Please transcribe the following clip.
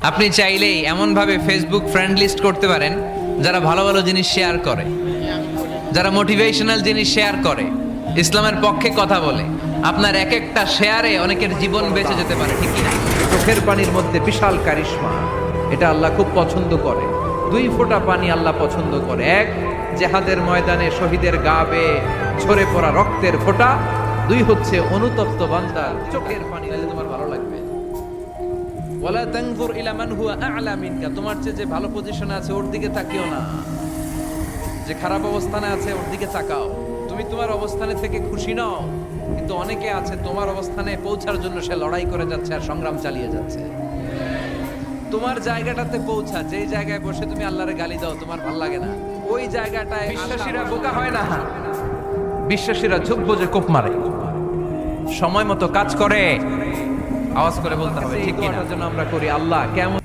আপনি চাইলেই এমনভাবে ফেসবুক ফ্রেন্ড লিস্ট করতে পারেন যারা ভালো ভালো জিনিস শেয়ার করে, যারা মোটিভেশনাল জিনিস শেয়ার করে, ইসলামের পক্ষে কথা বলে। আপনার এক একটা শেয়ারে অনেকের জীবন বেঁচে যেতে পারে, ঠিক কিনা? চোখের পানির মধ্যে বিশাল কারিশমা, এটা আল্লাহ খুব পছন্দ করে। 2 ফোঁটা পানি আল্লাহ পছন্দ করে। এক, জেহাদের ময়দানে শহীদের গা বেয়ে ঝরে পড়া রক্তের ফোঁটা। 2 হচ্ছে অনুতপ্ত বান্দার চোখের পানি। তাহলে তোমার ভালো লাগবে। ওয়ালা তানজুর ইলা মান হুয়া আ'লা মিনকা, তোমার চেয়ে যে ভালো পজিশনে আছে ওর দিকে তাকিও না, যে খারাপ অবস্থানে আছে ওর দিকে তাকাও। তুমি তোমার অবস্থানে থেকে খুশি নও, কিন্তু অনেকে আছে তোমার অবস্থানে পৌঁছার জন্য সে লড়াই করে যাচ্ছে আর সংগ্রাম চালিয়ে যাচ্ছে। তোমার জায়গাটাতে পৌঁছা, যেই জায়গায় বসে তুমি আল্লাহরে গালি দাও তোমার ভাল লাগে না, ওই জায়গাটায় বিশ্বাসীরা বোকা হয় না, বিশ্বাসীরা ঝুঁক বোঝে কোপ মারে, সময় মতো কাজ করে। আওয়াজ করে বলতে হবে, ঠিক কিনা? যেন আমরা করি, আল্লাহ কেমন